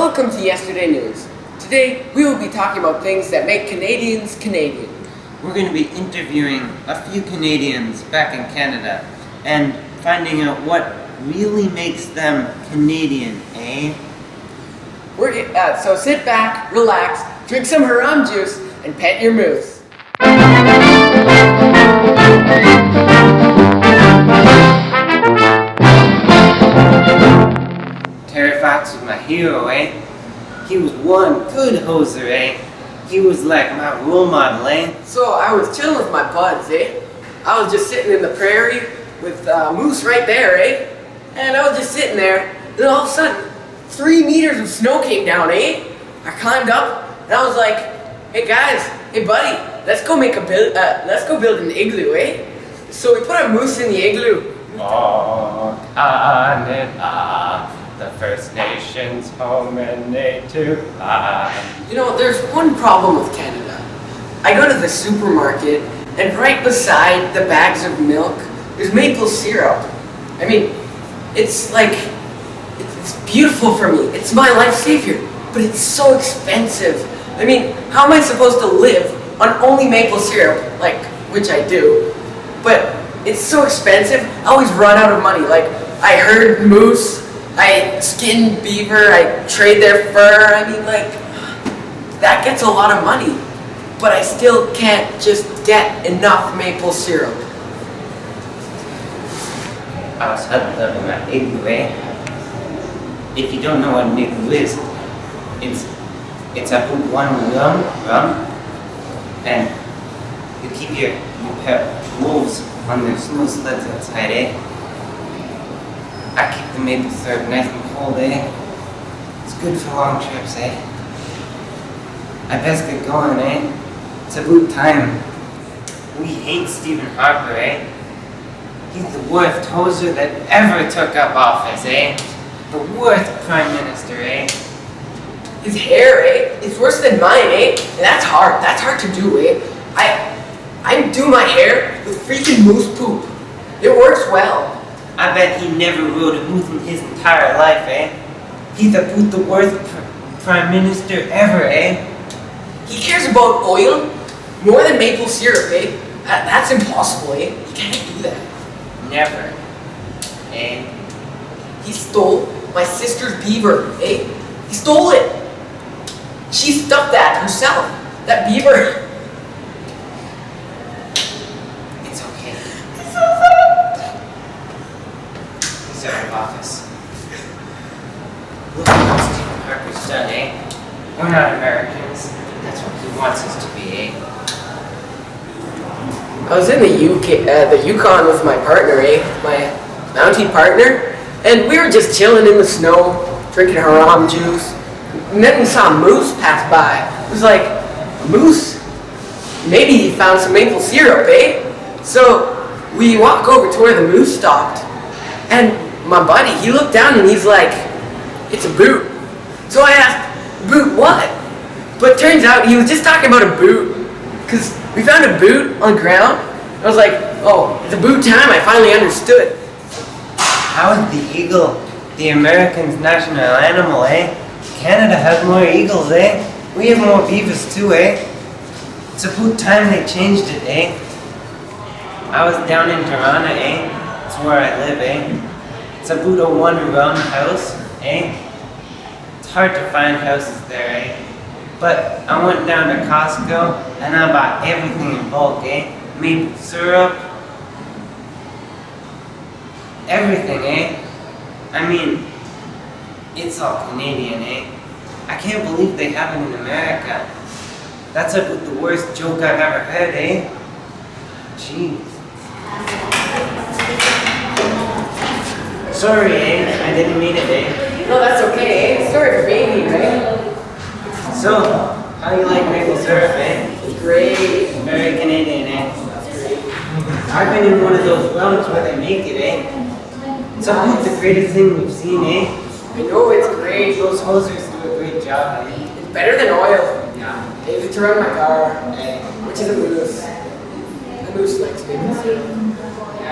Welcome to Yesterday News. Today, we will be talking about things that make Canadians Canadian. We're going to be interviewing a few Canadians back in Canada and finding out what really makes them Canadian, eh? So sit back, relax, drink some haram juice, and pet your moose. Terry Fox was my hero, eh? He was one good hoser, eh? He was like my role model, eh? So I was chilling with my buds, eh? I was just sitting in the prairie with moose right there, eh? And I was just sitting there, and then all of a sudden, 3 meters of snow came down, eh? I climbed up, and I was like, "Hey guys, hey buddy, let's go build an igloo, eh?" So we put our moose in the igloo. Oh, Canada, the First Nations home and native land. You know, there's one problem with Canada. I go to the supermarket, and right beside the bags of milk, there's maple syrup. I mean, it's like, it's beautiful for me. It's my life savior, but it's so expensive. I mean, how am I supposed to live on only maple syrup? Like, which I do, but it's so expensive, I always run out of money. Like, I herd moose, I skin beaver, I trade their fur. I mean, like, that gets a lot of money, but I still can't just get enough maple syrup. I was huddled up in my igloo, eh? If you don't know what an igloo is, it's a put one rum, and you keep your pet wolves on their snow sleds outside, eh? I keep the maple syrup nice and cold, eh? It's good for long trips, eh? I best get going, eh? It's about time. We hate Stephen Harper, eh? He's the worst hoser that ever took up office, eh? The worst prime minister, eh? His hair, eh? It's worse than mine, eh? And that's hard. That's hard to do, eh? I do my hair with freaking moose poop. It works well. I bet he never rode a moose in his entire life, eh? He's about the worst prime minister ever, eh? He cares about oil more than maple syrup, eh? That's impossible, eh? You can't do that. Never, eh? He stole my sister's beaver, eh? He stole it. She stuffed that herself. That beaver. It's okay. It's so sad. He's out of office. Look at what Stephen Harper's done, eh? We're not Americans. That's what he wants us to be, eh? I was in the Yukon with my partner, eh? My Mountie partner, and we were just chilling in the snow, drinking haram juice. And then we saw a moose pass by. It was like, a moose? Maybe he found some maple syrup, eh? So we walk over to where the moose stopped, and my buddy, he looked down and he's like, "It's a boot." So I asked, "Boot what?" But turns out he was just talking about a boot, because we found a boot on the ground. I was like, "Oh, it's a boot time." I finally understood. How is the eagle the Americans' national animal, eh? Canada has more eagles, eh? We have more beavers too, eh? It's about time they changed it, eh? I was down in Toronto, eh? That's where I live, eh? It's about a one-room house, eh? It's hard to find houses there, eh? But I went down to Costco and I bought everything in bulk, eh? Maple syrup, everything, eh? I mean, it's all Canadian, eh? I can't believe they have it in America. That's about the worst joke I've ever heard, eh? Jeez. Sorry, eh? I didn't mean it, eh? No, that's okay, eh? Sorry for being here, eh? So, how do you like maple syrup, eh? It's great. Very Canadian, eh? That's great. I've been in one of those realms where they make it, eh? It's about the greatest thing we've seen, eh? I know it's great. Those hosers do a great job, eh? It's better than oil. Yeah. I use it to run my car, Eh? which is a moose. A moose likes maple syrup. Yeah.